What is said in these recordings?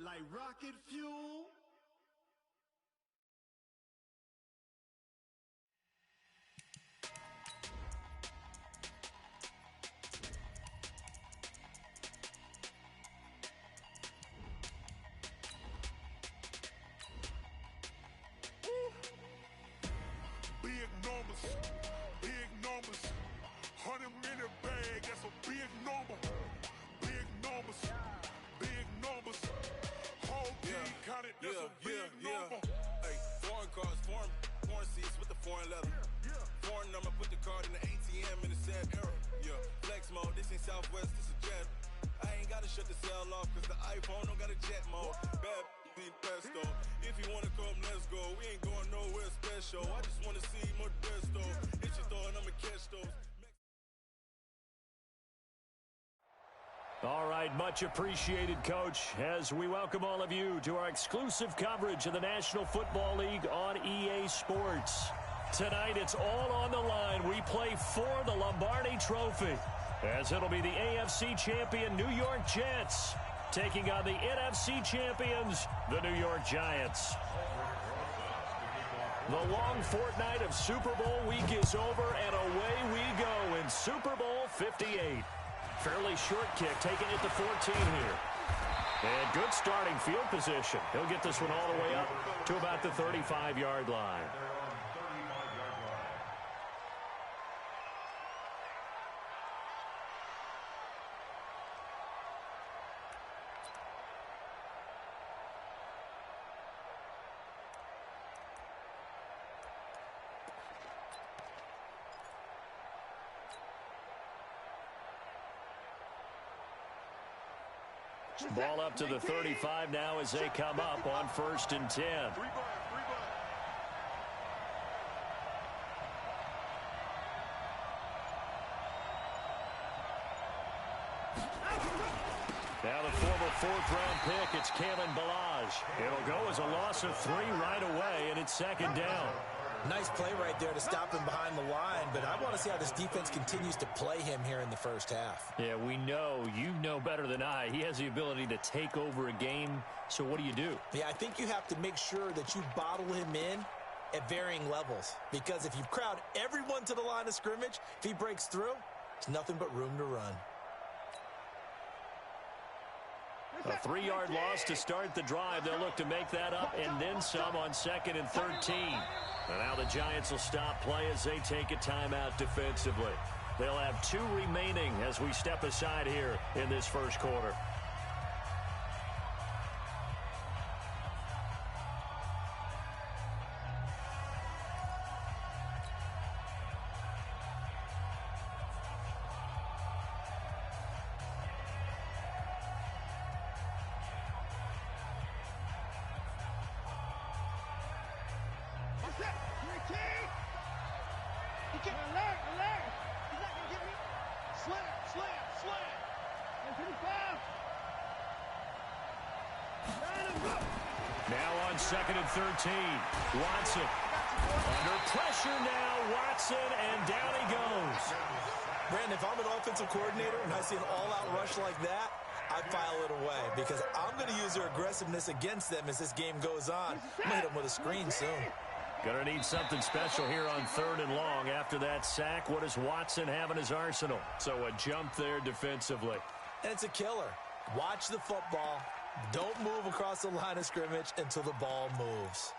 like rocket fuel. Big numbers, 100-minute bag, that's a big number. Big numbers, whole team counted, that's a big number. Hey, foreign cars, foreign seats with the foreign leather. Foreign number, put the card in the ATM in the sad era. Yeah, flex mode, this ain't Southwest, this a jet. I ain't gotta shut the cell off, cause the iPhone don't got a jet mode. Bad need pesto. If you wanna come, let's go. We ain't going nowhere special. I just wanna see Modesto. Hit your throw and I'ma catch those. All right, much appreciated, Coach, as we welcome all of you to our exclusive coverage of the National Football League on EA Sports. Tonight, it's all on the line. We play for the Lombardi Trophy, as it'll be the AFC champion New York Jets taking on the NFC champions, the New York Giants. The long fortnight of Super Bowl week is over, and away we go in Super Bowl 58. Fairly short kick, taking it to 14 here. And good starting field position. He'll get this one all the way up to about the 35-yard line. Ball up to the 35 now as they come up on 1st and 10. Now the former 4th-round pick, it's Kalen Ballage. It'll go as a loss of 3 right away, and it's 2nd down. Nice play right there to stop him behind the line, but I want to see how this defense continues to play him here in the first half. Yeah, we know. You know better than I. He has the ability to take over a game, so what do? Yeah, I think you have to make sure that you bottle him in at varying levels, because if you crowd everyone to the line of scrimmage, if he breaks through, there's nothing but room to run. A 3-yard loss to start the drive. They'll look to make that up and then some on 2nd and 13. And now the Giants will stop play as they take a timeout defensively. They'll have 2 remaining as we step aside here in this first quarter. Now on 2nd and 13, Watson. Under pressure now, Watson, and down he goes. Brandon, if I'm an offensive coordinator and I see an all-out rush like that, I file it away because I'm going to use their aggressiveness against them as this game goes on. I'm going to hit them with a screen soon. Going to need something special here on 3rd and long. After that sack, what does Watson have in his arsenal? So a jump there defensively. And it's a killer. Watch the football. Don't move across the line of scrimmage until the ball moves.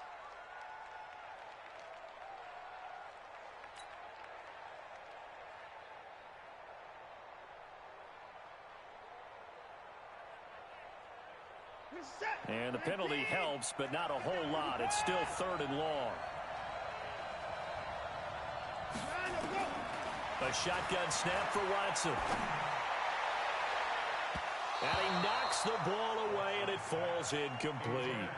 And the penalty helps, but not a whole lot. It's still 3rd and long. A shotgun snap for Watson. And he knocks the ball away, and it falls incomplete.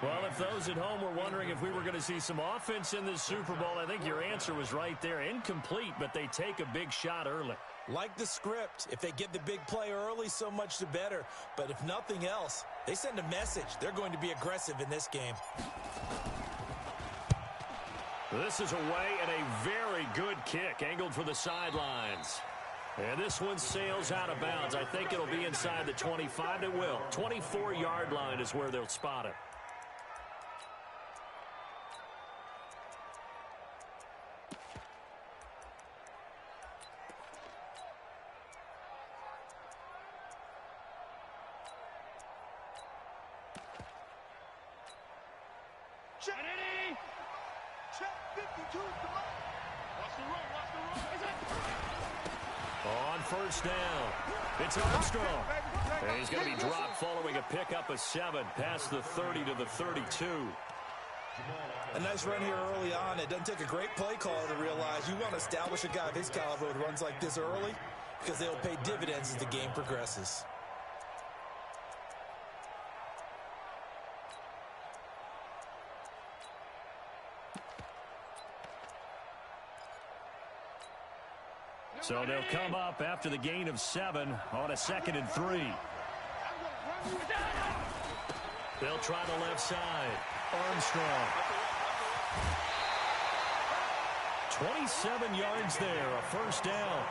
Well, if those at home were wondering if we were going to see some offense in this Super Bowl, I think your answer was right there. Incomplete, but they take a big shot early. Like the script, if they get the big play early, so much the better. But if nothing else, they send a message. They're going to be aggressive in this game. This is away and a very good kick, angled for the sidelines. And this one sails out of bounds. I think it'll be inside the 25. It will. 24-yard line is where they'll spot it. Check. Check 52. Watch the run. On first down, it's Armstrong. And he's going to be dropped following a pickup of 7 past the 30 to the 32. A nice run here early on. It doesn't take a great play caller to realize you want to establish a guy of his caliber with runs like this early because they'll pay dividends as the game progresses. So they'll come up after the gain of 7 on a 2nd and 3. They'll try the left side. Armstrong. 27 yards there, a first down.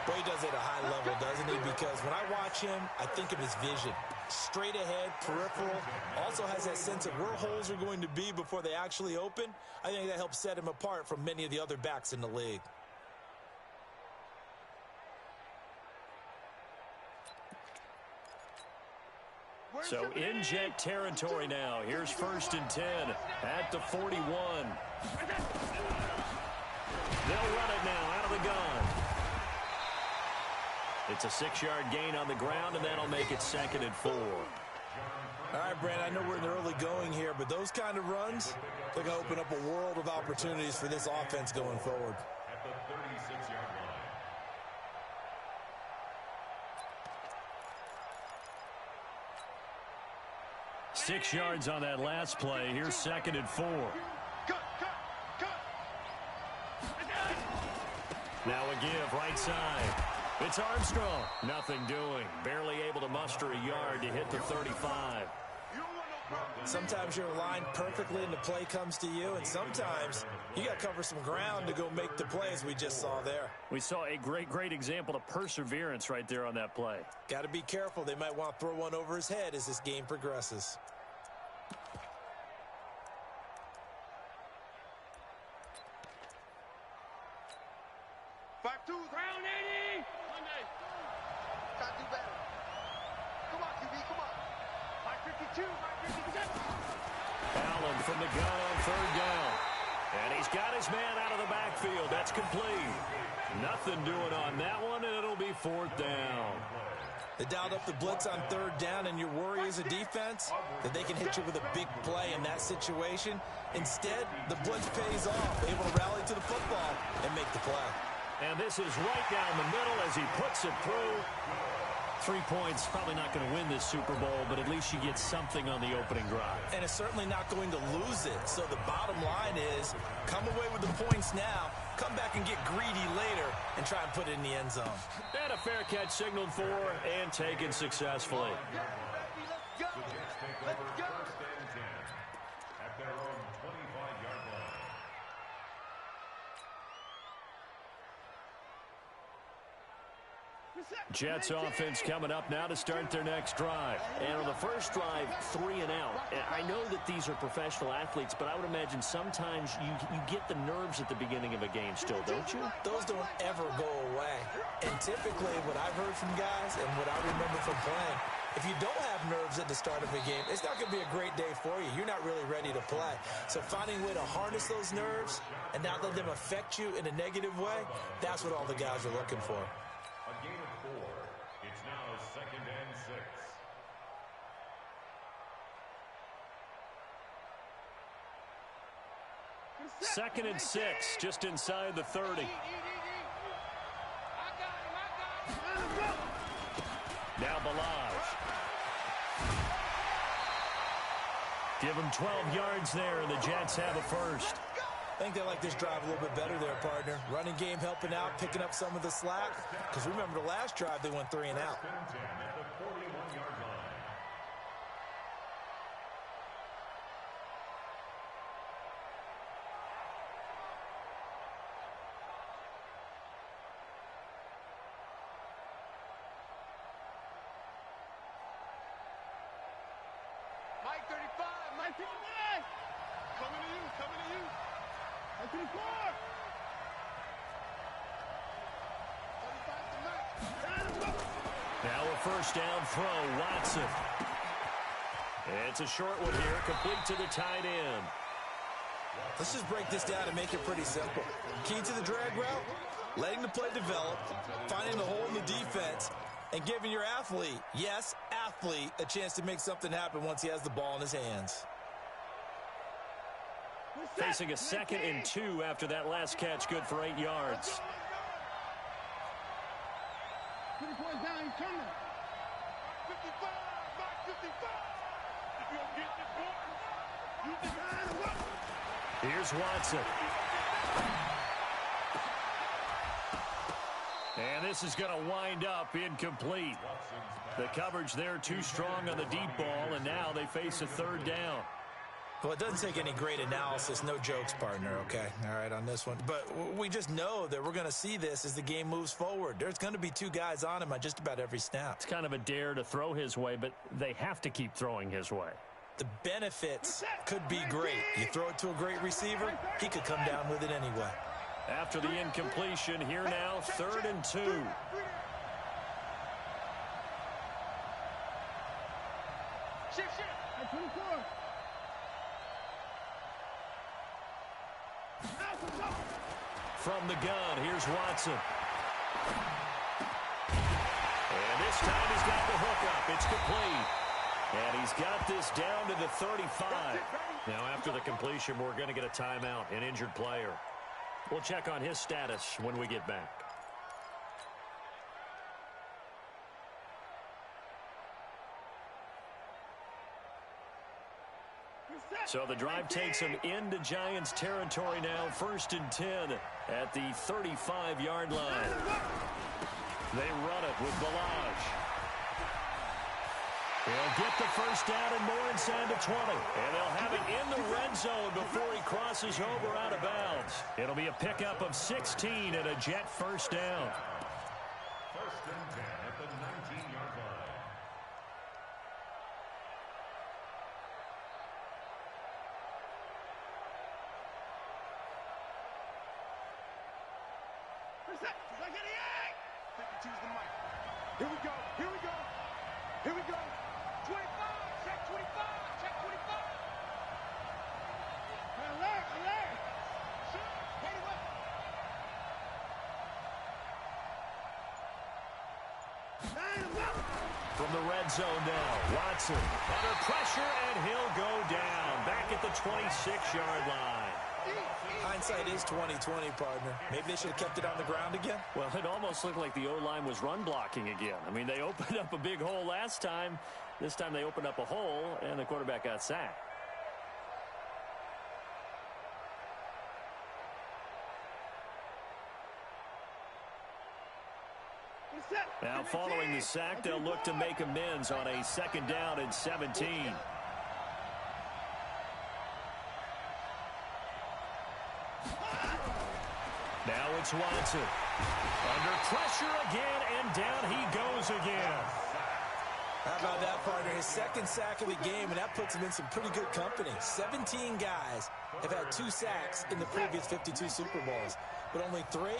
Boy, he does it at a high level, doesn't he? Because when I watch him, I think of his vision. Straight ahead, peripheral. Also has that sense of where holes are going to be before they actually open. I think that helps set him apart from many of the other backs in the league. So in Jet territory now. Here's 1st and 10 at the 41. They'll run it now out of the gun. It's a 6-yard gain on the ground, and that'll make it 2nd and 4. All right, Brand, I know we're in the early going here, but those kind of runs, they're going to open up a world of opportunities for this offense going forward. At the 36-yard line. 6 yards on that last play. Here's 2nd and 4. Now a give, right side. It's Armstrong. Nothing doing. Barely able to muster a yard to hit the 35. Sometimes you're aligned perfectly and the play comes to you, and sometimes you got to cover some ground to go make the play, as we just saw there. We saw a great example of perseverance right there on that play. Got to be careful. They might want to throw one over his head as this game progresses. Ground 80. Gotta do better. Come on, QB, come on. 552, 552. Allen from the gun on 3rd down. And he's got his man out of the backfield. That's complete. Nothing doing on that one, and it'll be 4th down. They dialed up the blitz on 3rd down, and your worry as a defense that they can hit you with a big play in that situation. Instead, the blitz pays off, able to rally to the football and make the play. And this is right down the middle as he puts it through. 3 points, probably not going to win this Super Bowl, but at least you get something on the opening drive. And it's certainly not going to lose it. So the bottom line is, come away with the points now, come back and get greedy later, and try and put it in the end zone. And a fair catch signaled for and taken successfully. Let's go. Let's go. First and 10 at their own 25-yard line. Jets offense coming up now to start their next drive. And on the first drive, 3 and out. And I know that these are professional athletes, but I would imagine sometimes you get the nerves at the beginning of a game still, don't you? Those don't ever go away. And typically what I've heard from guys and what I remember from playing, if you don't have nerves at the start of a game, it's not going to be a great day for you. You're not really ready to play. So finding a way to harness those nerves and not let them affect you in a negative way, that's what all the guys are looking for. A gain of 4. It's now 2nd and 6. 2nd and 6, just inside the 30. Now Balaj. Give them 12 yards there, and the Jets have a first. I think they like this drive a little bit better there, partner. Running game helping out, picking up some of the slack. Because remember the last drive, they went 3 and out. 2nd and 10 at the 41-yard line. Coming to you, coming to you. Back to the floor. 35 to match. Now a first down throw, Watson. It's a short one here, complete to the tight end. Let's just break this down and make it pretty simple. Key to the drag route, letting the play develop, finding the hole in the defense, and giving your athlete, yes, athlete, a chance to make something happen once he has the ball in his hands. Facing a 2nd and 2 after that last catch, good for 8 yards. 20 points down, he's coming. 55, Mark 55. If you don't get this board, you decide to what? Here's Watson. And this is going to wind up incomplete. The coverage there too strong on the deep ball, and now they face a 3rd down. Well, it doesn't take any great analysis, no jokes, partner, okay? All right, on this one. But we just know that we're going to see this as the game moves forward. There's going to be 2 guys on him on just about every snap. It's kind of a dare to throw his way, but they have to keep throwing his way. The benefits could be great. You throw it to a great receiver, he could come down with it anyway. After the incompletion, here now, 3rd and 2. Shift. 24. From the gun, here's Watson. And this time he's got the hookup. It's complete. And he's got this down to the 35. Now after the completion, we're going to get a timeout, an injured player. We'll check on his status when we get back. So the drive takes them into Giants territory now, 1st and 10 at the 35-yard line. They run it with Balaj. He'll get the first down and more inside the 20. And they'll have it in the red zone before he crosses over out of bounds. It'll be a pickup of 16 and a Jet first down. 1st and 10 at the 19-yard line. Reset. 52's the mic. Here we go. Here we go. Here we go. 25. Check 25. Check 25. Alert. Alert. Shoot. Wait a minute. From the red zone now, Watson under pressure, and he'll go down back at the 26-yard line. Hindsight is 20/20, partner. Maybe they should have kept it on the ground again. Well, it almost looked like the O-line was run blocking again. I mean, they opened up a big hole last time. This time they opened up a hole, and the quarterback got sacked. Now, following the sack, they'll look to make amends on a 2nd down and 17. Now it's Watson. Under pressure again, and down he goes again. How about that, partner? His 2nd sack of the game, and that puts him in some pretty good company. 17 guys have had 2 sacks in the previous 52 Super Bowls, but only 3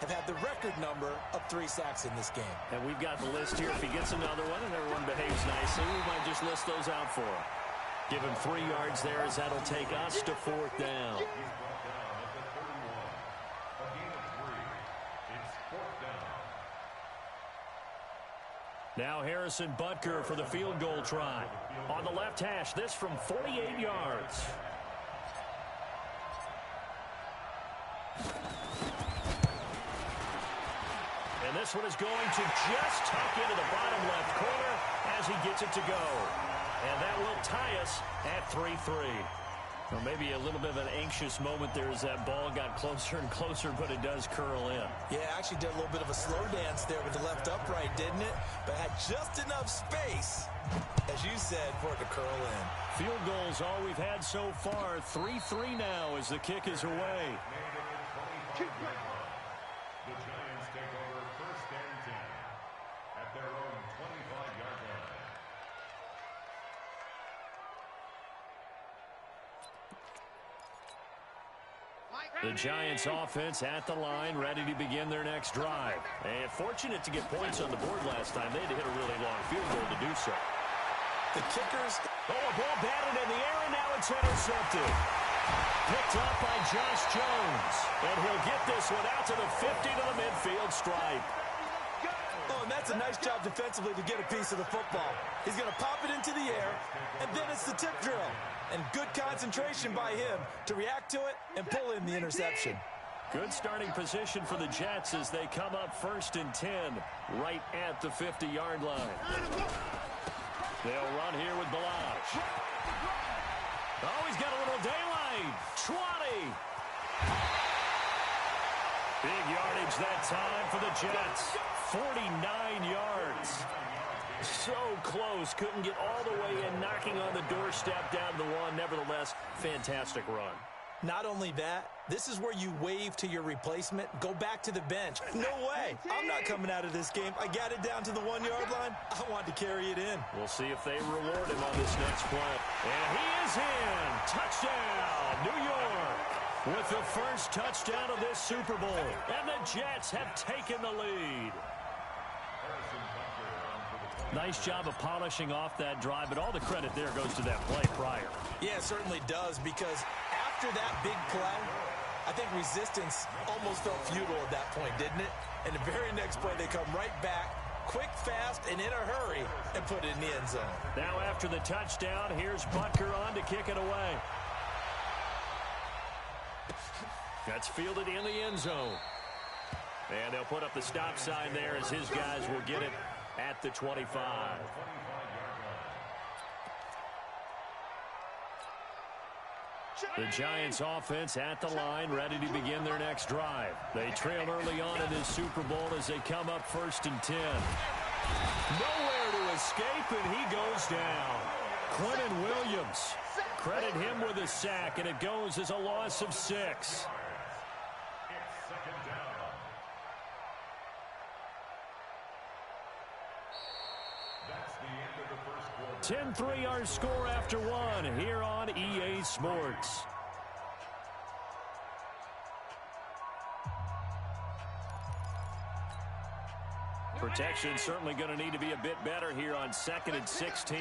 have had the record number of 3 sacks in this game. And we've got the list here. If he gets another one and everyone behaves nicely, we might just list those out for him. Give him 3 yards there, as that'll take us to 4th down. He's brought down at the 31. A gain of 3. It's 4th down. Now Harrison Butker for the field goal try. On the left hash, this from 48 yards. And this one is going to just tuck into the bottom left corner as he gets it to go. And that will tie us at 3-3. Well, maybe a little bit of an anxious moment there as that ball got closer and closer, but it does curl in. Yeah, actually did a little bit of a slow dance there with the left upright, didn't it? But had just enough space, as you said, for it to curl in. Field goals all we've had so far. 3-3 now as the kick is away. The Giants take over 1st and 10 at their own 25-yard line. The Giants offense at the line, ready to begin their next drive. And fortunate to get points on the board last time. They had to hit a really long field goal to do so. The kickers. Oh, a ball batted in the air, and now it's intercepted. Picked up by Josh Jones. And he'll get this one out to the 50 to the midfield stripe. Oh, and that's a nice job defensively to get a piece of the football. He's going to pop it into the air, and then it's the tip drill. And good concentration by him to react to it and pull in the interception. Good starting position for the Jets as they come up 1st and 10 right at the 50-yard line. They'll run here with Balazs. Oh, he's got a little daylight. 20. Big yardage that time for the Jets. 49 yards. So close. Couldn't get all the way in, knocking on the doorstep down to the one. Nevertheless, fantastic run. Not only that, this is where you wave to your replacement, go back to the bench. No way. I'm not coming out of this game. I got it down to the 1-yard line. I want to carry it in. We'll see if they reward him on this next play. And he is in. Touchdown, New York. With the first touchdown of this Super Bowl. And the Jets have taken the lead. Nice job of polishing off that drive, but all the credit there goes to that play prior. Yeah, it certainly does, because after that big play, I think resistance almost felt futile at that point, didn't it? And the very next play, they come right back, quick, fast, and in a hurry, and put it in the end zone. Now after the touchdown, here's Butker on to kick it away. That's fielded in the end zone. And they'll put up the stop sign there as his guys will get it at the 25. The Giants offense at the line, ready to begin their next drive. They trail early on in this Super Bowl as they come up 1st and 10. Nowhere to escape, and he goes down. Quentin Williams, credit him with a sack, and it goes as a loss of 6. 10-3 our score after one here on EA Sports. Protection certainly going to need to be a bit better here on 2nd and 16.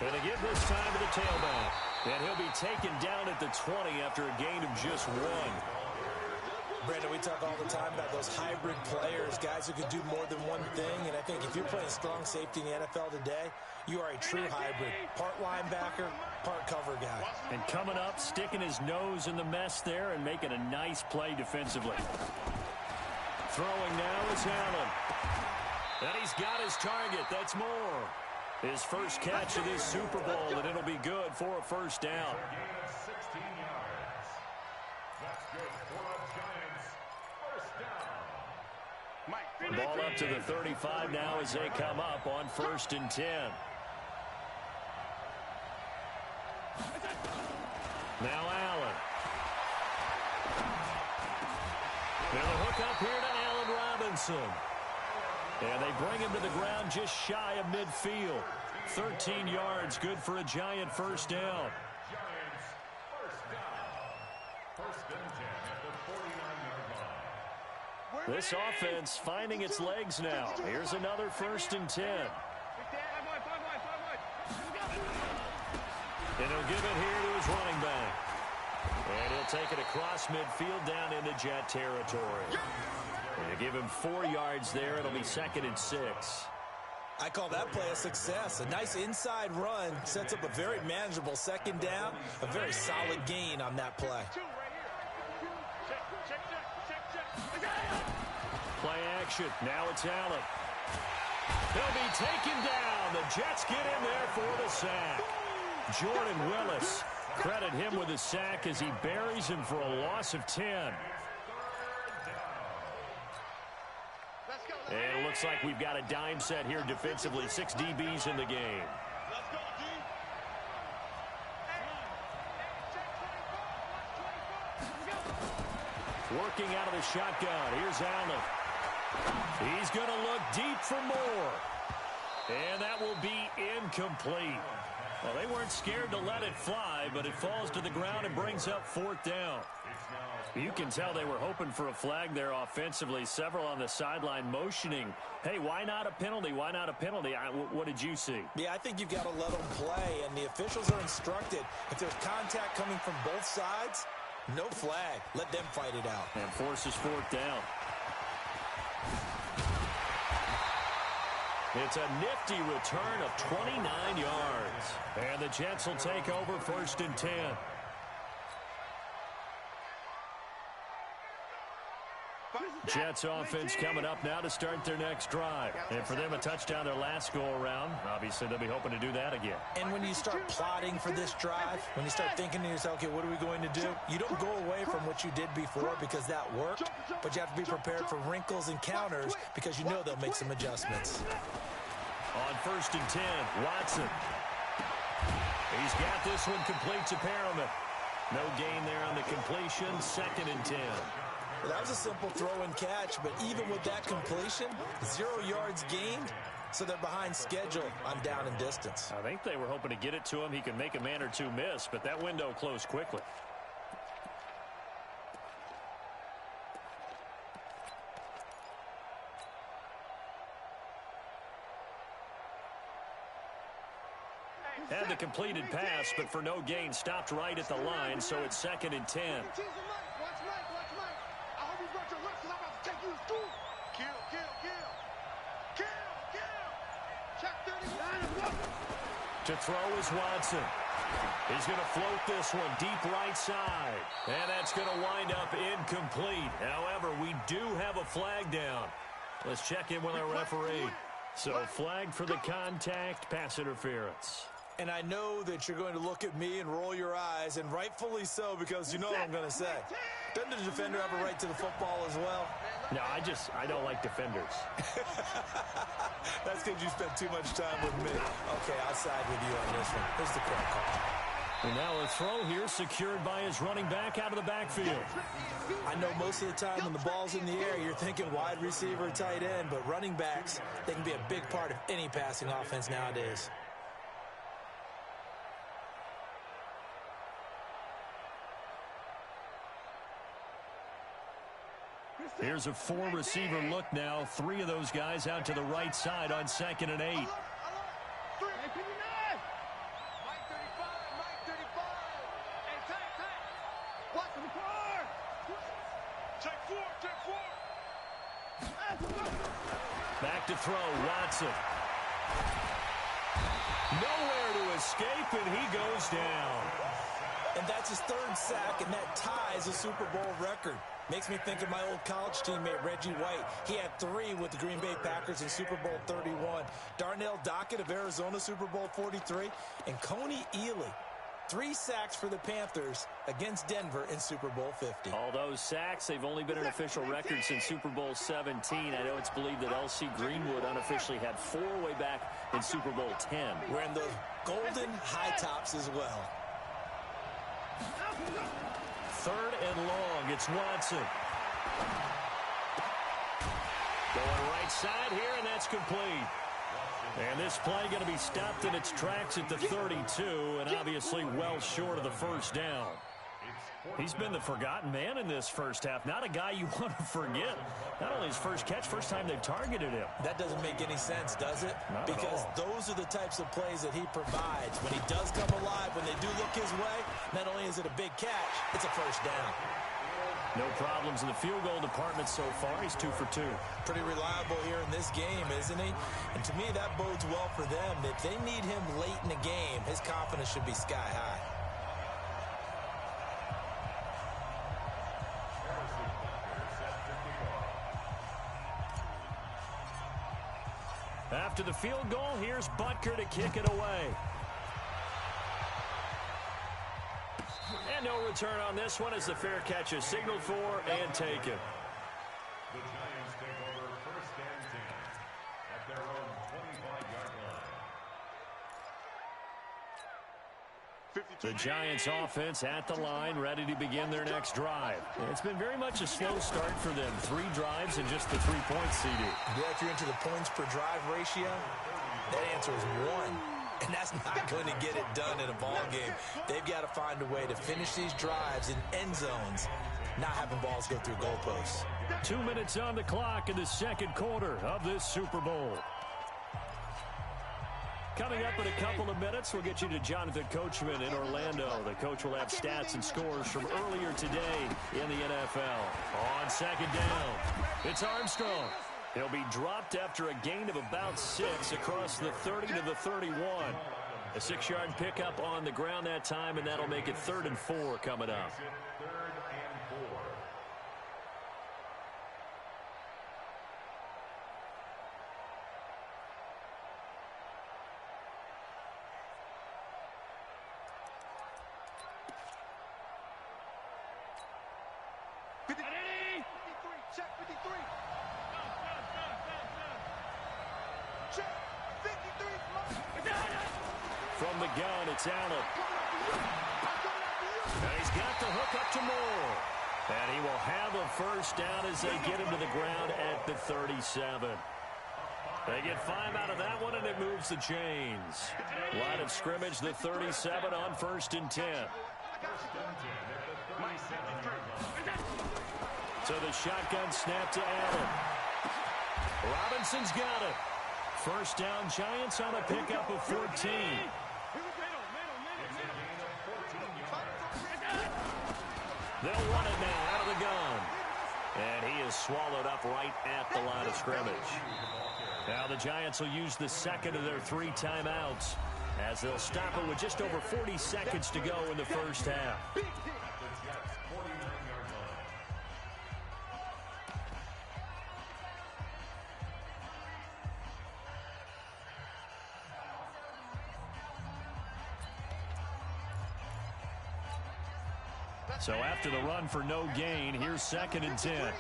And again this time to the tailback. And he'll be taken down at the 20 after a gain of just 1. Brandon, we talk all the time about those hybrid players, guys who can do more than one thing. And I think if you're playing strong safety in the NFL today, you are a true hybrid. Part linebacker, part cover guy. And coming up, sticking his nose in the mess there and making a nice play defensively. Throwing now is Allen. And he's got his target. That's more. His first catch of this Super Bowl, and it'll be good for a first down. Ball up to the 35 now as they come up on 1st and 10. Now Allen. And the hook up here to Allen Robinson. And they bring him to the ground just shy of midfield. 13 yards, good for a Giant first down. This offense finding its legs now. Here's another 1st and 10. And he'll give it here to his running back. And he'll take it across midfield down into Jet territory. And give him 4 yards there. It'll be 2nd and 6. I call that play a success. A nice inside run sets up a very manageable 2nd down. A very solid gain on that play. Play action. Now it's Allen. He'll be taken down. The Jets get in there for the sack. Jordan Willis, credit him with a sack as he buries him for a loss of 10. And it looks like we've got a dime set here defensively. 6 DBs in the game. Working out of the shotgun. Here's Allen. He's going to look deep for more. And that will be incomplete. Well, they weren't scared to let it fly, but it falls to the ground and brings up 4th down. You can tell they were hoping for a flag there offensively. Several on the sideline motioning, hey, why not a penalty? Why not a penalty? What did you see? Yeah, I think you've got to let them play, and the officials are instructed. If there's contact coming from both sides, no flag. Let them fight it out. And forces 4th down. It's a nifty return of 29 yards. And the Jets will take over 1st and 10. Jets offense coming up now to start their next drive. And for them, a touchdown their last go-around. Obviously, they'll be hoping to do that again. And when you start plotting for this drive, when you start thinking to yourself, okay, what are we going to do? You don't go away from what you did before because that worked, but you have to be prepared for wrinkles and counters because you know they'll make some adjustments. On 1st and 10, Watson. He's got this one complete to Perriman. No gain there on the completion. 2nd and 10. Well, that was a simple throw and catch, but even with that completion, 0 yards gained, so they're behind schedule on down and distance. I think they were hoping to get it to him. He could make a man or two miss, but that window closed quickly. Had the completed pass, but for no gain, stopped right at the line, so it's 2nd and 10. To throw is Watson. He's going to float this one deep right side. And that's going to wind up incomplete. However, we do have a flag down. Let's check in with our referee. So flag for the contact, pass interference. And I know that you're going to look at me and roll your eyes, and rightfully so, because you know what I'm going to say. Doesn't the defender have a right to the football as well? No, I don't like defenders. That's because you spent too much time with me. Okay, I'll side with you on this one. Here's the correct call. And now a throw here secured by his running back out of the backfield. I know most of the time when the ball's in the air, you're thinking wide receiver, tight end, but running backs, they can be a big part of any passing offense nowadays. Here's a 4-receiver look now. 3 of those guys out to the right side on 2nd and 8. Back to throw, Watson. Nowhere to escape, and he goes down. And that's his 3rd sack, and that ties a Super Bowl record. Makes me think of my old college teammate, Reggie White. He had 3 with the Green Bay Packers in Super Bowl 31. Darnell Dockett of Arizona, Super Bowl 43. And Coney Ealy, 3 sacks for the Panthers against Denver in Super Bowl 50. All those sacks, they've only been an official record since Super Bowl 17. I know it's believed that L.C. Greenwood unofficially had 4 way back in Super Bowl 10. Wearing those golden high tops as well. 3rd and long, it's Watson. Going right side here, and that's complete. And this play going to be stopped in its tracks at the 32, and obviously well short of the 1st down. He's been the forgotten man in this first half. Not a guy you want to forget. Not only his first catch, first time they've targeted him. That doesn't make any sense, does it? Not because at all. Those are the types of plays that he provides. When he does come alive, when they do look his way, not only is it a big catch, it's a 1st down. No problems in the field goal department so far. He's 2 for 2. Pretty reliable here in this game, isn't he? And to me, that bodes well for them. If they need him late in the game, his confidence should be sky high. After the field goal, here's Butker to kick it away. And no return on this one as the fair catch is signaled for and taken. The Giants take over 1st and 10 at their own 25-yard The Giants offense at the line, ready to begin their next drive. It's been very much a slow start for them. 3 drives and just the 3 points, CD. Yeah, if you're into the points per drive ratio, that answer is 1. And that's not going to get it done in a ball game. They've got to find a way to finish these drives in end zones, not having balls go through goalposts. 2 minutes on the clock in the second quarter of this Super Bowl. Coming up in a couple of minutes, we'll get you to Jonathan Coachman in Orlando. The coach will have stats and scores from earlier today in the NFL. On second down, it's Armstrong. He'll be dropped after a gain of about 6 across the 30 to the 31. A 6-yard pickup on the ground that time, and that'll make it 3rd and 4 coming up. From the gun, it's Allen. And he's got the hook up to Moore. And he will have a first down as they get him to the ground at the 37. They get 5 out of that one, and it moves the chains. Line of scrimmage, the 37 on 1st and 10. So the shotgun snap to Allen. Robinson's got it. First down, Giants on a pickup of 14. They'll run it now out of the gun. And he is swallowed up right at the line of scrimmage. Now the Giants will use the second of their 3 timeouts as they'll stop it with just over 40 seconds to go in the first half. So after the run for no gain, here's 2nd and 10. 6-man.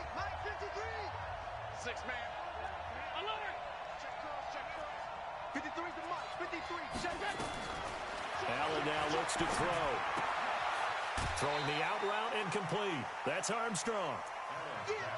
Alert! Check cross, check cross. 53's the mark. 53. Check that. Allen now looks to throw. Throwing the out route incomplete. That's Armstrong.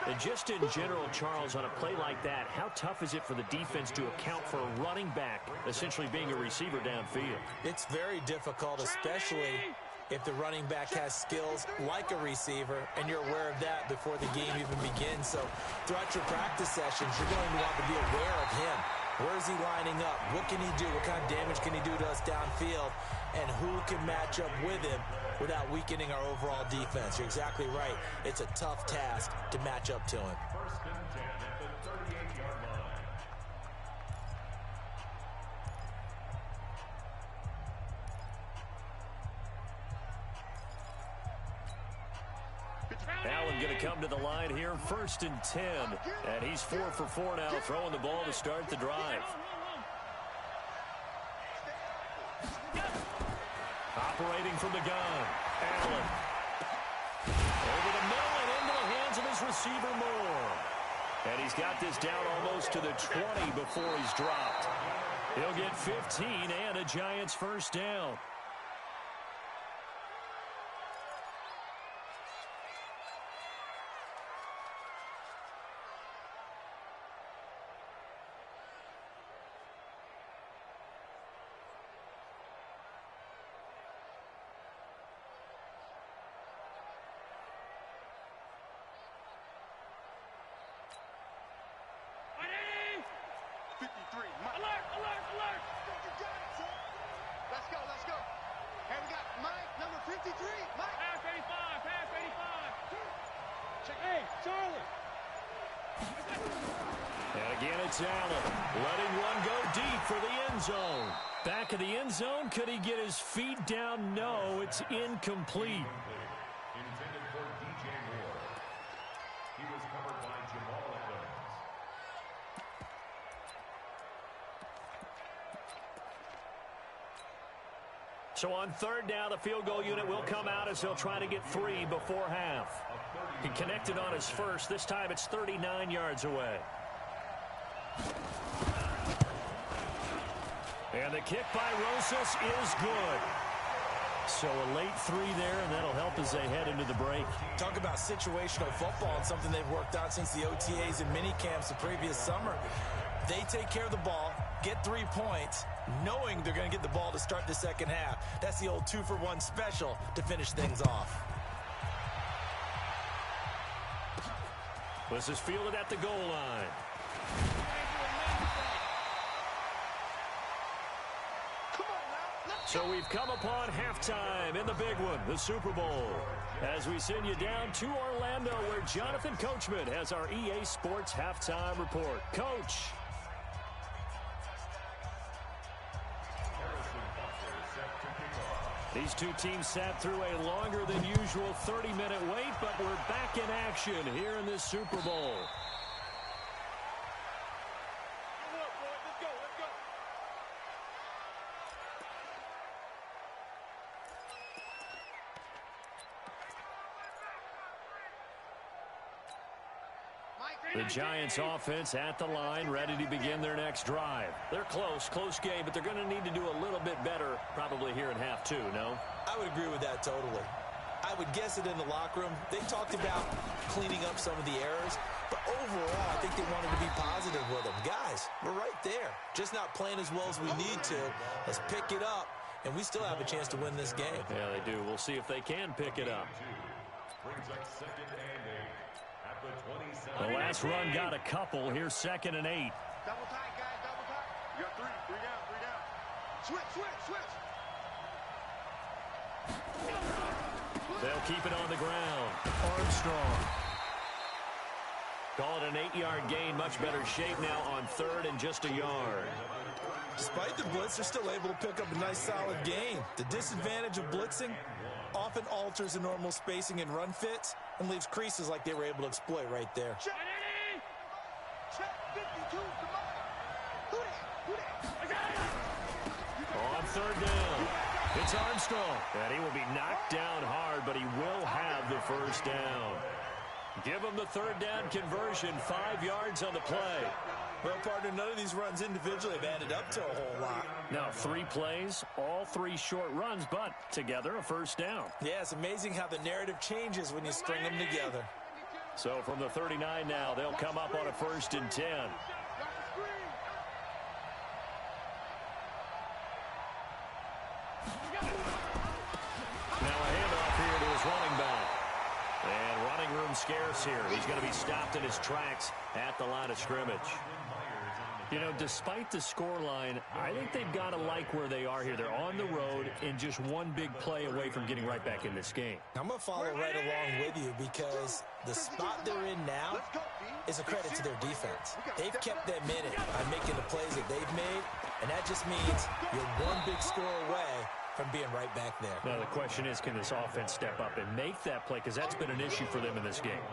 And just in general, Charles, on a play like that, how tough is it for the defense to account for a running back essentially being a receiver downfield? It's very difficult, especially if the running back has skills like a receiver, and you're aware of that before the game even begins. So throughout your practice sessions, you're going to want to be aware of him. Where is he lining up? What can he do? What kind of damage can he do to us downfield? And who can match up with him without weakening our overall defense? You're exactly right. It's a tough task to match up to him. 1st and 10 at the 38-yard line. Allen going to come to the line here, 1st and 10. And he's 4 for 4 now, throwing the ball to start the drive. Operating from the gun, Allen. Over the middle and into the hands of his receiver, Moore. And he's got this down almost to the 20 before he's dropped. He'll get 15 and a Giants first down. Allen letting one go deep for the end zone. Back of the end zone. Could he get his feet down? No, it's incomplete. Intended for DJ Moore. He was covered by Jamal Adams. So on 3rd down, the field goal unit will come out as they'll try to get 3 before half. He connected on his first. This time it's 39 yards away. And the kick by Rosas is good. So a late 3 there, and that'll help as they head into the break. Talk about situational football and something they've worked on since the OTAs and mini camps the previous summer. They take care of the ball, get 3 points, knowing they're going to get the ball to start the second half. That's the old 2-for-1 special to finish things off. This is fielded at the goal line. So we've come upon halftime in the big one, the Super Bowl. As we send you down to Orlando, where Jonathan Coachman has our EA Sports halftime report. Coach. These two teams sat through a longer than usual 30-minute wait, but we're back in action here in this Super Bowl. The Giants offense at the line, ready to begin their next drive. They're close game, but they're going to need to do a little bit better probably here in half 2, no? I would agree with that totally. I would guess it in the locker room. They talked about cleaning up some of the errors, but overall, I think they wanted to be positive with them. Guys, we're right there. Just not playing as well as we need to. Let's pick it up, and we still have a chance to win this game. Yeah, they do. We'll see if they can pick it up. Brings up 2nd and 8 at the 27. The last run got a couple. Here's 2nd and 8. Double tight, guys, double tight. You got 3 down. Switch. They'll keep it on the ground. Armstrong. Call it an 8-yard gain. Much better shape now on 3rd and just a yard. Despite the blitz, they're still able to pick up a nice solid gain. The disadvantage of blitzing often alters the normal spacing and run fits and leaves creases like they were able to exploit right there. Check 52, come on. Who that? On 3rd down, it's Armstrong. And he will be knocked down hard, but he will have the 1st down. Give him the 3rd down conversion, 5 yards on the play. Well, partner, none of these runs individually have added up to a whole lot. Now, 3 plays, all 3 short runs, but together a 1st down. Yeah, it's amazing how the narrative changes when you string them together. So from the 39 now, they'll come up on a 1st and 10. Now a handoff here to his running back. And running room scarce here. He's going to be stopped in his tracks at the line of scrimmage. You know, despite the scoreline, I think they've got to like where they are here. They're on the road and just one big play away from getting right back in this game. I'm going to follow right along with you because the spot they're in now is a credit to their defense. They've kept them in it by making the plays that they've made, and that just means you're one big score away from being right back there. Now, the question is, can this offense step up and make that play? Because that's been an issue for them in this game.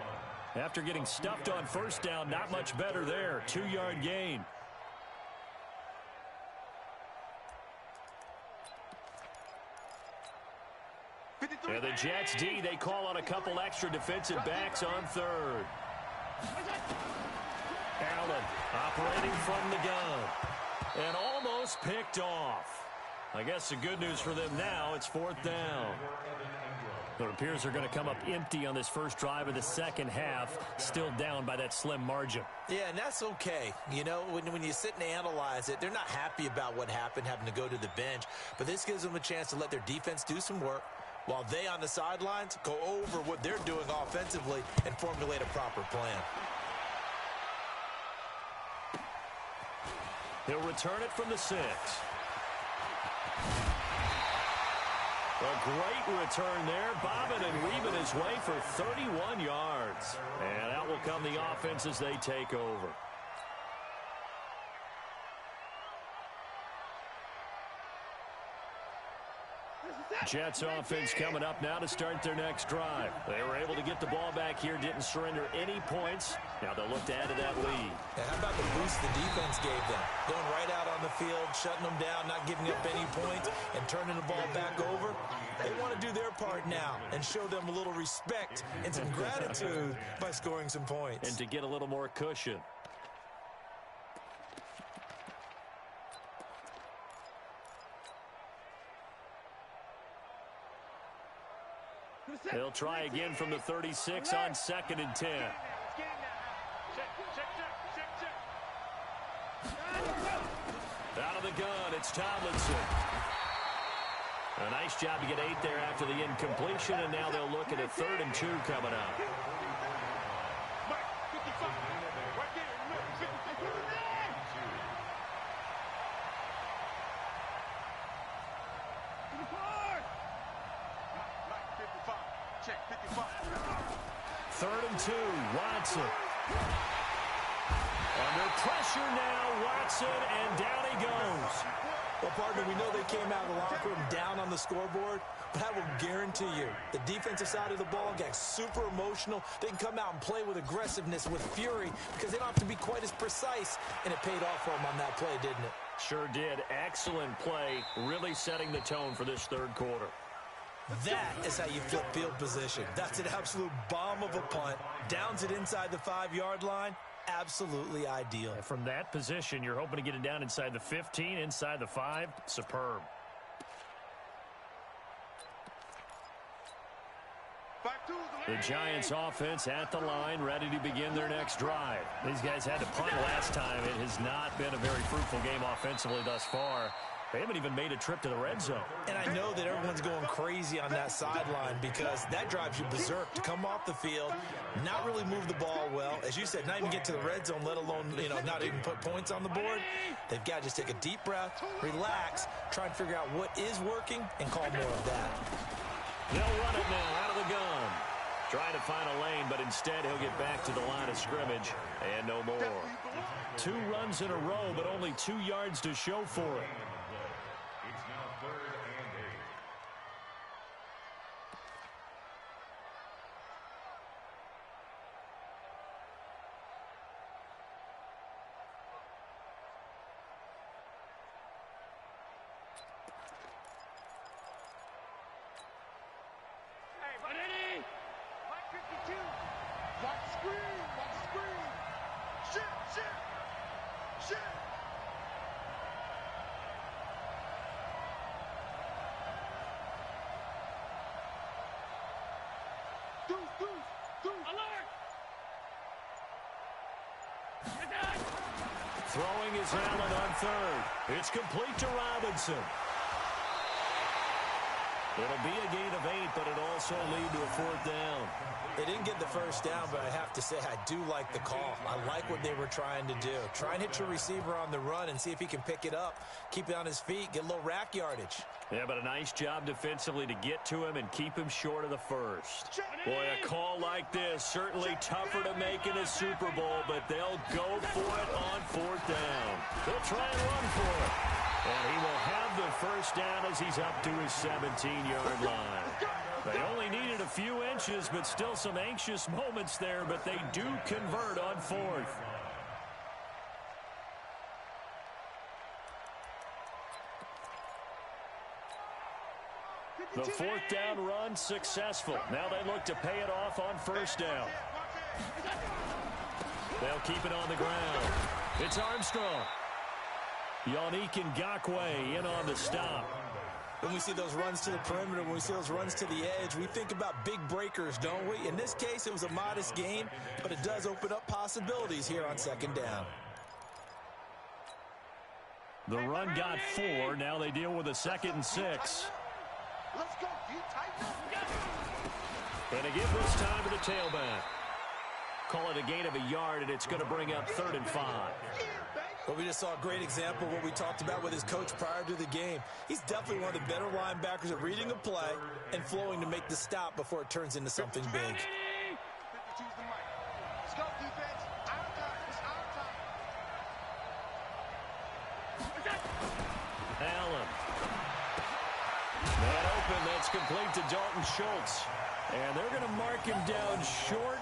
After getting stuffed on 1st down, not much better there. 2-yard gain. And the Jets D, they call on a couple extra defensive backs on 3rd. Allen operating from the gun. And almost picked off. I guess the good news for them now, it's 4th down. It appears they're going to come up empty on this first drive of the second half, still down by that slim margin. Yeah, and that's okay. You know, when you sit and analyze it, they're not happy about what happened, having to go to the bench. But this gives them a chance to let their defense do some work, while they on the sidelines go over what they're doing offensively and formulate a proper plan. He'll return it from the 6. A great return there, bobbing and weaving his way for 31 yards. And out will come the offense as they take over. Jets offense coming up now to start their next drive. They were able to get the ball back here, didn't surrender any points. Now they'll look to add to that lead. And how about the boost the defense gave them? Going right out on the field, shutting them down, not giving up any points, and turning the ball back over. They want to do their part now and show them a little respect and some gratitude by scoring some points. And to get a little more cushion. They'll try again from the 36 on 2nd and 10. Out of the gun, it's Tomlinson. A nice job to get 8 there after the incompletion, and now they'll look at a 3rd and 2 coming up. Check 55. 3rd and 2, Watson. Under pressure now, Watson, and down he goes. Well, partner, we know they came out of the locker room down on the scoreboard, but I will guarantee you the defensive side of the ball got super emotional. They can come out and play with aggressiveness, with fury, because they don't have to be quite as precise, and it paid off for them on that play, didn't it? Sure did. Excellent play, really setting the tone for this 3rd quarter. That is how you flip field position. That's an absolute bomb of a punt. Downs it inside the 5-yard line. Absolutely ideal. And from that position, you're hoping to get it down inside the 15, inside the 5. Superb. The Giants offense at the line, ready to begin their next drive. These guys had to punt last time. It has not been a very fruitful game offensively thus far. They haven't even made a trip to the red zone. And I know that everyone's going crazy on that sideline because that drives you berserk to come off the field, not really move the ball well. As you said, not even get to the red zone, let alone, not even put points on the board. They've got to just take a deep breath, relax, try and figure out what is working, and call more of that. They'll run it now out of the gun. Trying to find a lane, but instead he'll get back to the line of scrimmage, and no more. 2 runs in a row, but only 2 yards to show for it. It's now 3rd and 8. Hey, buddy! Mike 52. Watch screen! Watch screen! Shit! Deuce! Alert! Throwing is Allen on 3rd. It's complete to Robinson. It'll be a gain of 8, but it'll also lead to a 4th down. They didn't get the first down, but I have to say I do like the call. I like what they were trying to do. Try and hit your receiver on the run and see if he can pick it up, keep it on his feet, get a little rack yardage. Yeah, but a nice job defensively to get to him and keep him short of the first. Boy, a call like this, certainly tougher to make in a Super Bowl, but they'll go for it on 4th down. They'll try and run for it. And he will have the first down as he's up to his 17-yard line. They only needed a few inches, but still some anxious moments there, but they do convert on 4th. The 4th down run successful. Now they look to pay it off on 1st down. They'll keep it on the ground. It's Armstrong. Yannick Ngakoue in on the stop. When we see those runs to the perimeter, when we see those runs to the edge, we think about big breakers, don't we? In this case, it was a modest gain, but it does open up possibilities here on 2nd down. The run got 4. Now they deal with a 2nd and 6. Let's go, And they give this time to the tailback. Call it a gain of a yard, and it's going to bring up 3rd and 5. Well, we just saw a great example of what we talked about with his coach prior to the game. He's definitely one of the better linebackers at reading a play and flowing to make the stop before it turns into something big. 52's the mic. Let's go, defense. Out of time. It's out of time. Allen. Man open, that's complete to Dalton Schultz. And they're going to mark him down short,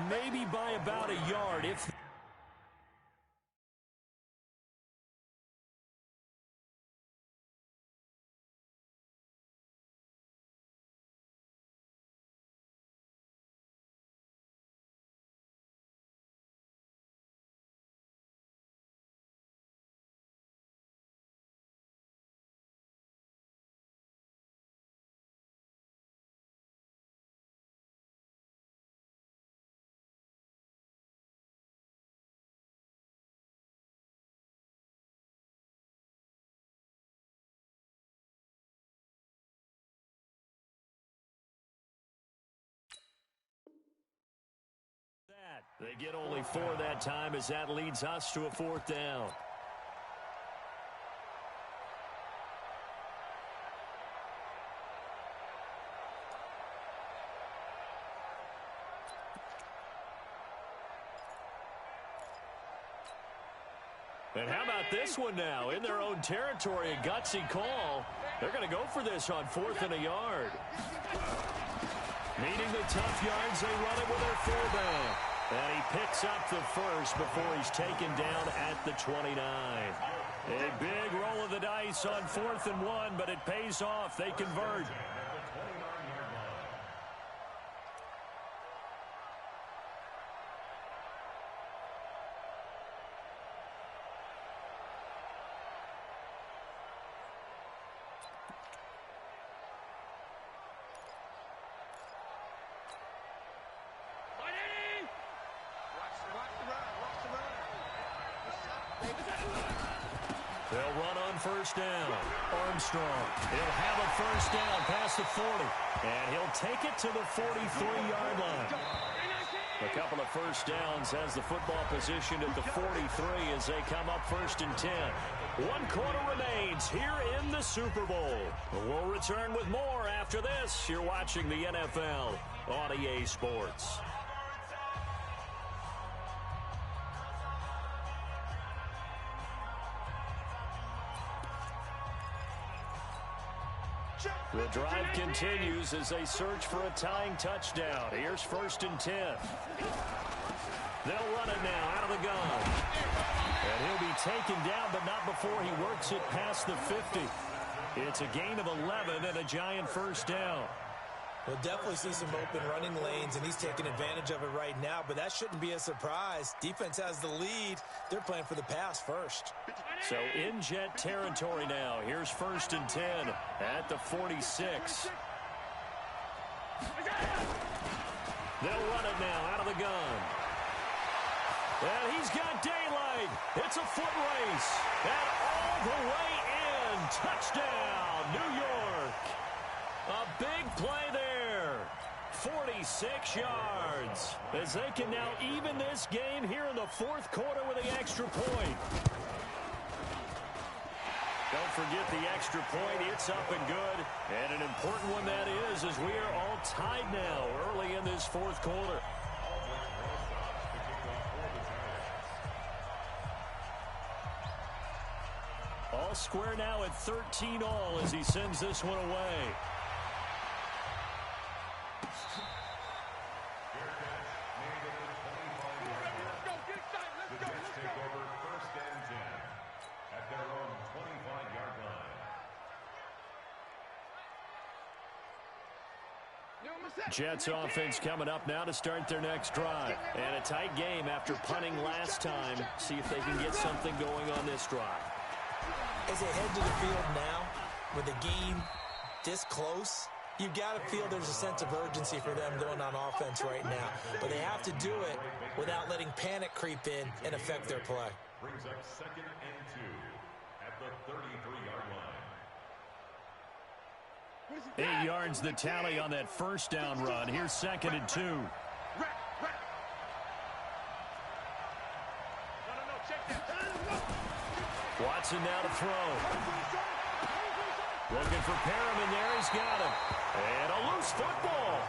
maybe by about a yard. If They get only 4 that time as that leads us to a 4th down. And how about this one now? In their own territory, a gutsy call. They're going to go for this on 4th and a yard. Needing the tough yards, they run it with their fullback. And he picks up the first before he's taken down at the 29. A big roll of the dice on 4th and 1, but it pays off. They convert. They'll run on 1st down. Armstrong, he'll have a 1st down past the 40. And he'll take it to the 43-yard line. A couple of 1st downs has the football positioned at the 43 as they come up 1st and 10. 1 quarter remains here in the Super Bowl. We'll return with more after this. You're watching the NFL on EA Sports. The drive continues as they search for a tying touchdown. Here's 1st and 10. They'll run it now out of the gun. And he'll be taken down, but not before he works it past the 50. It's a gain of 11 and a giant 1st down. We'll definitely see some open running lanes, and he's taking advantage of it right now, but that shouldn't be a surprise. Defense has the lead. They're playing for the pass first. So in jet territory now. Here's 1st and 10 at the 46. They'll run it now out of the gun. And he's got daylight. It's a foot race. And all the way in. Touchdown, New York. A big play there. 46 yards. As they can now even this game here in the 4th quarter with the extra point. Don't forget the extra point. It's up and good. And an important one that is, as we are all tied now early in this 4th quarter. All square now at 13 all as he sends this one away. Jets offense coming up now to start their next drive. And a tight game after punting last time. See if they can get something going on this drive. As they head to the field now, with the game this close, you've got to feel there's a sense of urgency for them going on offense right now. But they have to do it without letting panic creep in and affect their play. Brings up 2nd and 2 at the 33-yard line. 8 yards the tally on that 1st down run. Here's 2nd and 2. Watson now to throw. Looking for Perriman there. He's got him. And a loose football.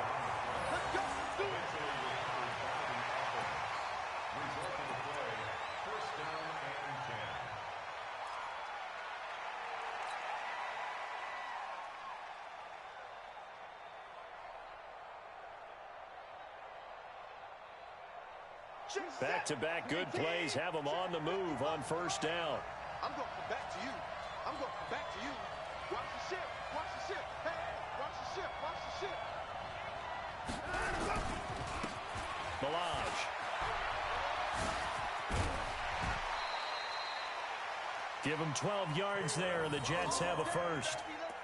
Back-to-back good plays have them on the move on 1st down. I'm going to come back to you. I'm going to come back to you. Watch the ship. Watch the ship. Hey, watch the ship. Watch the ship. Milage. Give them 12 yards there, and the Jets have a first.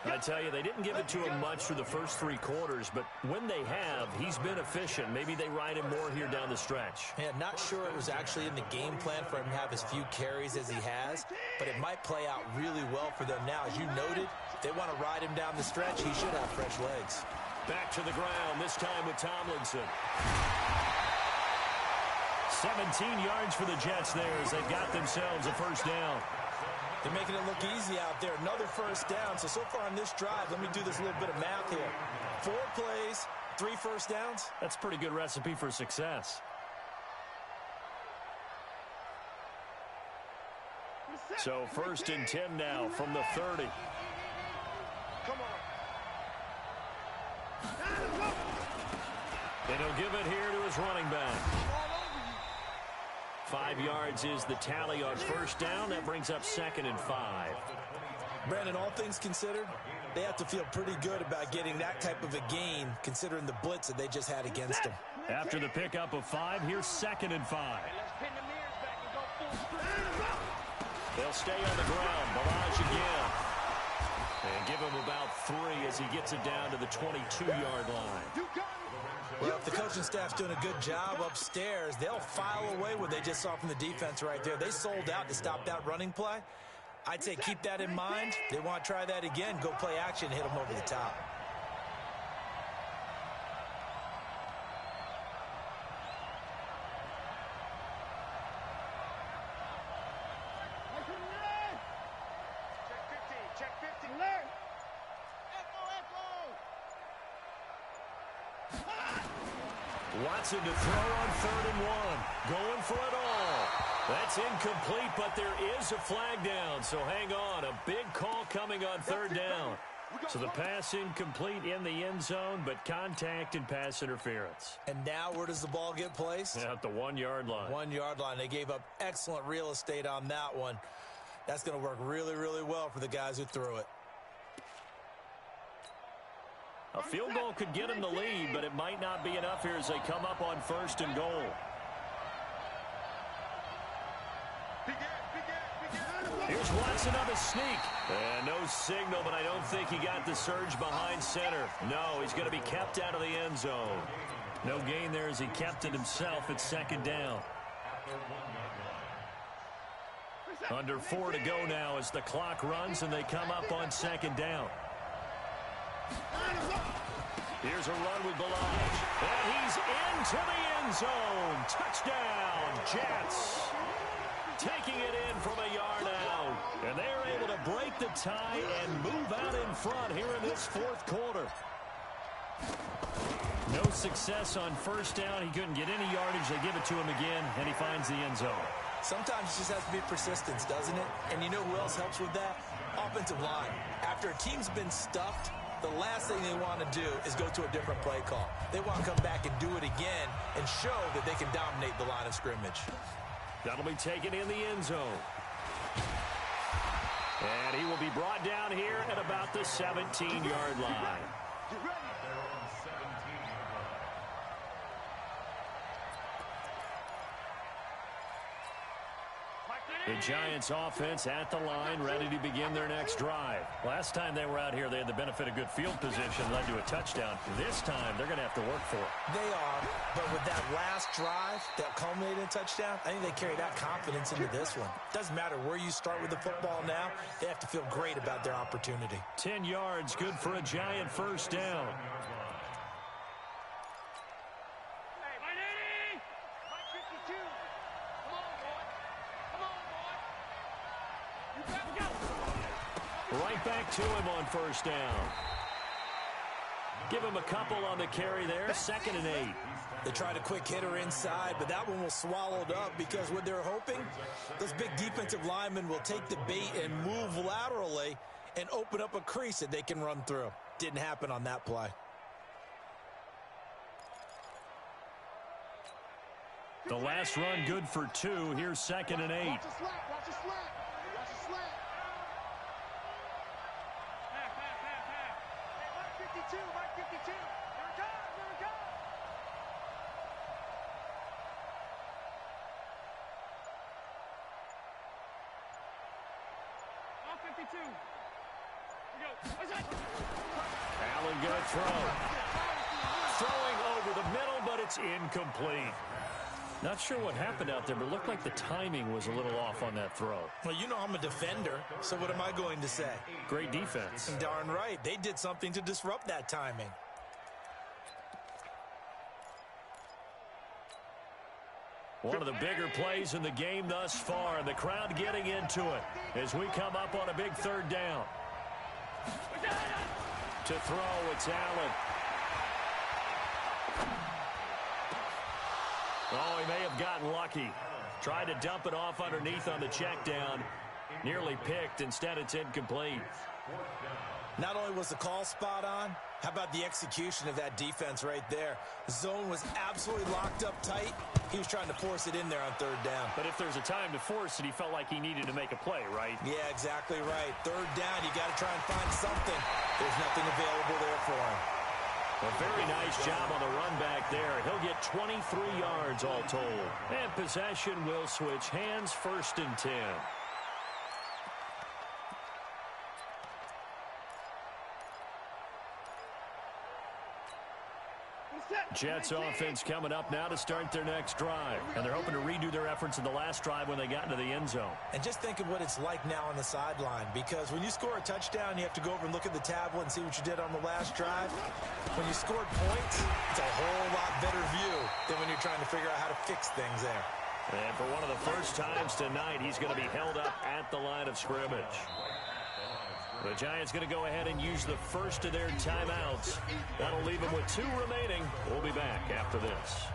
I tell you, they didn't give it to him much through the first 3 quarters, but when they have, he's been efficient. Maybe they ride him more here down the stretch. Yeah, not sure it was actually in the game plan for him to have as few carries as he has, but it might play out really well for them now. As you noted, if they want to ride him down the stretch, he should have fresh legs. Back to the ground, this time with Tomlinson. 17 yards for the Jets there as they got themselves a first down. They're making it look easy out there. Another first down. So far on this drive, let me do this little bit of math here. 4 plays, 3 first downs. That's a pretty good recipe for success. So 1st and 10 now from the 30. Come on. And he'll give it here to his running back. 5 yards is the tally on first down. That brings up 2nd and 5. Brandon, all things considered, they have to feel pretty good about getting that type of a gain considering the blitz that they just had against them. After the pickup of 5, here's 2nd and 5. They'll stay on the ground. Barrage again. And give him about 3 as he gets it down to the 22-yard line. Well, if the coaching staff's doing a good job upstairs, they'll file away what they just saw from the defense right there. They sold out to stop that running play. I'd say keep that in mind. They want to try that again. Go play action, hit them over the top. Watson to throw on 3rd and 1. Going for it all. That's incomplete, but there is a flag down. So hang on. A big call coming on 3rd down. So the pass incomplete in the end zone, but contact and pass interference. And now where does the ball get placed? At the 1-yard line. 1-yard line. They gave up excellent real estate on that one. That's going to work really, really well for the guys who threw it. A field goal could get him the lead, but it might not be enough here as they come up on 1st and goal. Here's Watson on the sneak. And no signal, but I don't think he got the surge behind center. No, he's going to be kept out of the end zone. No gain there as he kept it himself at 2nd down. Under 4 to go now as the clock runs and they come up on 2nd down. Here's a run with Barrage. And he's into the end zone. Touchdown, Jets. Taking it in from a yard out. And they're able to break the tie and move out in front here in this 4th quarter. No success on 1st down. He couldn't get any yardage. They give it to him again, and he finds the end zone. Sometimes it just has to be persistence, doesn't it? And you know who else helps with that? Offensive line. After a team's been stuffed, the last thing they want to do is go to a different play call. They want to come back and do it again and show that they can dominate the line of scrimmage. That'll be taken in the end zone. And he will be brought down here at about the 17-yard line. The Giants offense at the line, ready to begin their next drive. Last time they were out here, they had the benefit of good field position, led to a touchdown. This time, they're going to have to work for it. They are, but with that last drive that culminated in a touchdown, I think they carry that confidence into this one. Doesn't matter where you start with the football now, they have to feel great about their opportunity. 10 yards, good for a Giant first down. Right back to him on first down. Give him a couple on the carry there. 2nd and 8. They tried a quick hitter inside, but that one was swallowed up because what they're hoping, those big defensive linemen will take the bait and move laterally and open up a crease that they can run through. Didn't happen on that play. The last run good for 2. Here's 2nd and 8. Watch the slap. Watch the slap. Watch the slap. Mike 52. Mike 52. Here it goes. Here it goes. All 52. Here we go. Allen going to throw. Throwing over the middle, but it's incomplete. Not sure what happened out there, but it looked like the timing was a little off on that throw. Well, you know I'm a defender, so what am I going to say? Great defense. Darn right. They did something to disrupt that timing. One of the bigger plays in the game thus far, and the crowd getting into it as we come up on a big third down. To throw, it's Allen. Oh, he may have gotten lucky. Tried to dump it off underneath on the check down. Nearly picked. Instead, it's incomplete. Not only was the call spot on, how about the execution of that defense right there? The zone was absolutely locked up tight. He was trying to force it in there on third down. But if there's a time to force it, he felt like he needed to make a play, right? Yeah, exactly right. Third down, you got to try and find something. There's nothing available there for him. A very nice job on the run back there. He'll get 23 yards all told. And possession will switch hands, 1st and 10. Jets offense coming up now to start their next drive. And they're hoping to redo their efforts in the last drive when they got into the end zone. And just think of what it's like now on the sideline, because when you score a touchdown, you have to go over and look at the tablet and see what you did on the last drive. When you scored points, it's a whole lot better view than when you're trying to figure out how to fix things there. And for one of the first times tonight, he's going to be held up at the line of scrimmage. The Giants going to go ahead and use the first of their timeouts. That'll leave them with 2 remaining. We'll be back after this.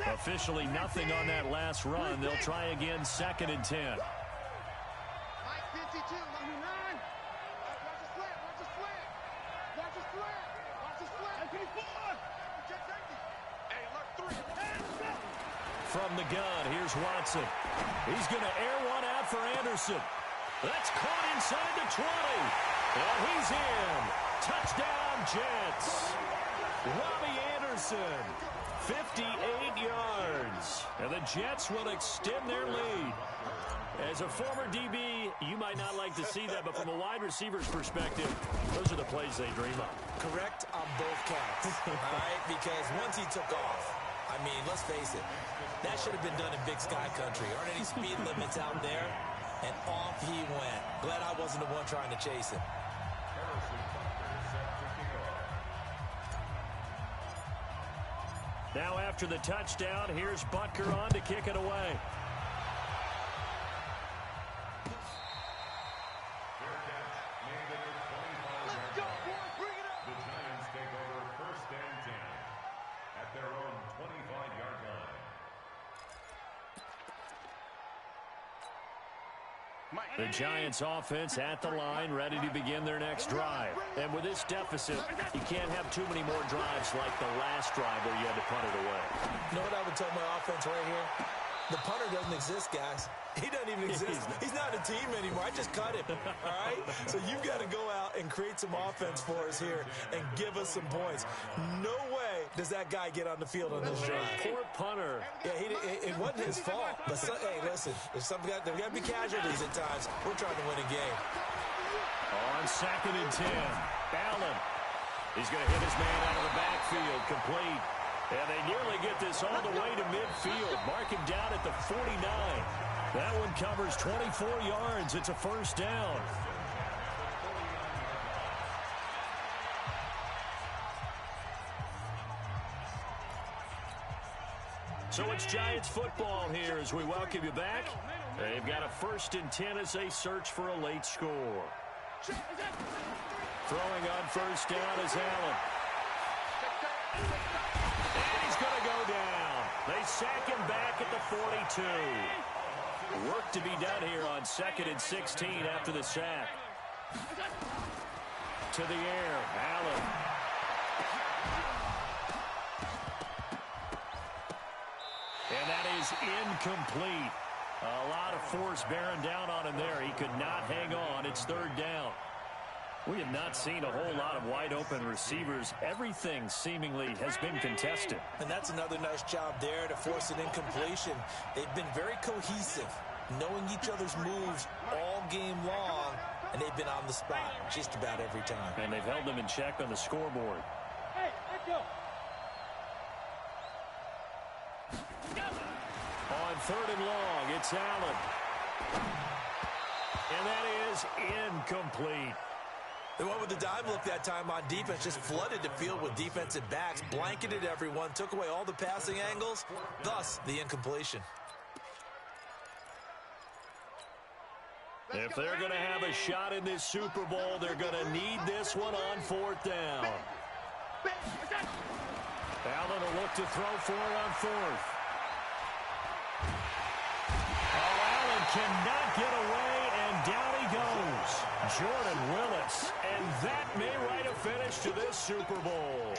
Officially nothing on that last run. They'll try again, 2nd and 10. Mike 52, number 9. Watch the slant, watch the slant. Watch the slant, watch the slant. 54. Jets empty. Hey, look, 3. From the gun, here's Watson. He's going to air one out for Anderson. That's caught inside the 20. And he's in. Touchdown, Jets. Robbie Anderson, 58 yards. And the Jets will extend their lead. As a former DB, you might not like to see that, but from a wide receiver's perspective, those are the plays they dream of. Correct on both counts, all right? Because once he took off, I mean, let's face it, that should have been done in Big Sky Country. Aren't any speed limits out there? And off he went. Glad I wasn't the one trying to chase him. Now after the touchdown, here's Butker on to kick it away. The Giants offense at the line, ready to begin their next drive. And with this deficit, you can't have too many more drives like the last drive where you had to punt it away. You know what I would tell my offense right here? The punter doesn't exist, guys. He doesn't even exist. He's not a team anymore. I just cut him, all right? So you've got to go out and create some offense for us here and give us some points. No way does that guy get on the field on this drive. Poor punter. Yeah, it wasn't his fault. But, hey, listen, there's got to be casualties at times. We're trying to win a game. On 2nd and 10, Allen. He's going to hit his man out of the backfield, complete. And they nearly get this all the way to midfield. Mark him down at the 49. That one covers 24 yards. It's a 1st down. So it's Giants football here as we welcome you back. They've got a 1st and 10 as they search for a late score. Throwing on 1st down is Allen. And he's going to go down. They sack him back at the 42. Work to be done here on 2nd and 16 after the sack. To the air, Allen. And that is incomplete. A lot of force bearing down on him there. He could not hang on. It's 3rd down. We have not seen a whole lot of wide-open receivers. Everything seemingly has been contested. And that's another nice job there to force an incompletion. They've been very cohesive, knowing each other's moves all game long, and they've been on the spot just about every time. And they've held them in check on the scoreboard. Hey, let's go. On 3rd and long, it's Allen. And that is incomplete. They went with the dime look that time on defense, just flooded the field with defensive backs, blanketed everyone, took away all the passing angles, thus the incompletion. If they're going to have a shot in this Super Bowl, they're going to need this one on 4th down. Allen will look to throw for it on 4th. Oh, Allen cannot get away, and down he goes. Jordan Willis, and that may write a finish to this Super Bowl.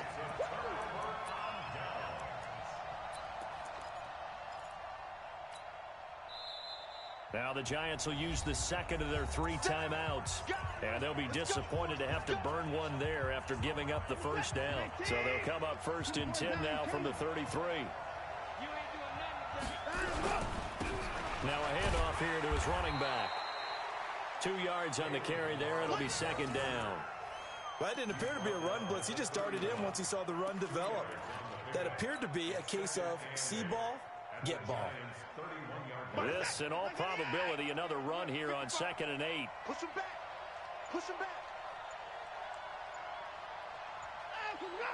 Now the Giants will use the second of their 3 timeouts. And they'll be disappointed to have to burn one there after giving up the first down. So they'll come up 1st and 10 now from the 33. Now a handoff here to his running back. 2 yards on the carry there. It'll be 2nd down. Well, that didn't appear to be a run blitz. He just darted in once he saw the run develop. That appeared to be a case of see ball, get ball. This, in all probability, another run here on 2nd and 8. Push him back. Push him back.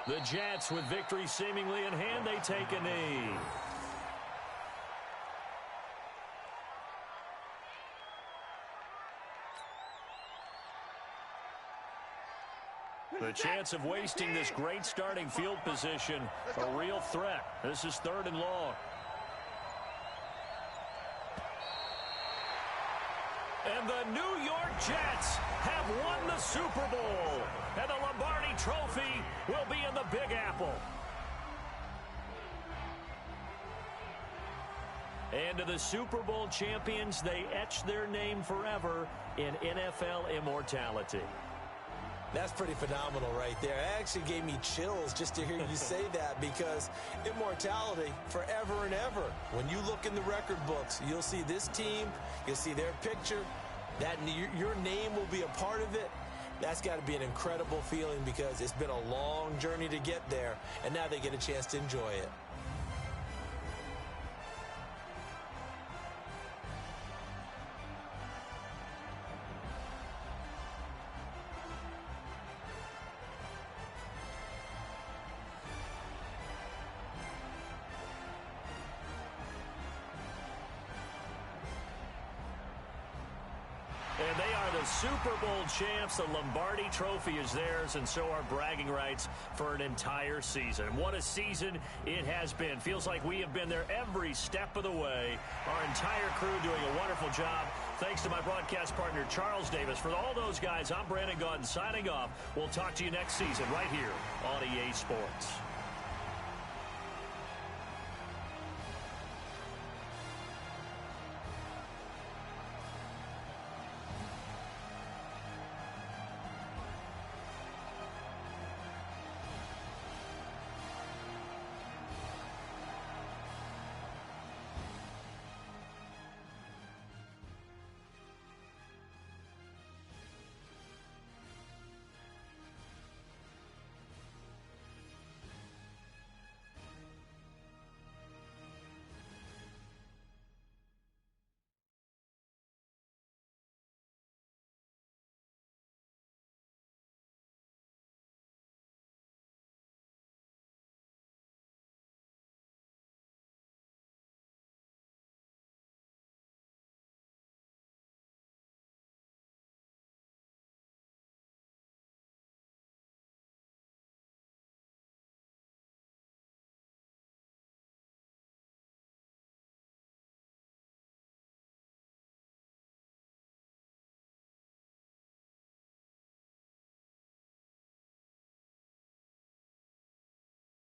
The Jets, with victory seemingly in hand, they take a knee. The chance of wasting this great starting field position, a real threat. This is 3rd and long. And the New York Jets have won the Super Bowl. And the Lombardi Trophy will be in the Big Apple. And to the Super Bowl champions, they etch their name forever in NFL immortality. That's pretty phenomenal right there. It actually gave me chills just to hear you say that, because immortality forever and ever. When you look in the record books, you'll see this team, you'll see their picture, that your name will be a part of it. That's got to be an incredible feeling, because it's been a long journey to get there, and now they get a chance to enjoy it. And they are the Super Bowl champs. The Lombardi Trophy is theirs, and so are bragging rights for an entire season. What a season it has been. Feels like we have been there every step of the way. Our entire crew doing a wonderful job. Thanks to my broadcast partner, Charles Davis. For all those guys, I'm Brandon Gaudin signing off. We'll talk to you next season right here on EA Sports.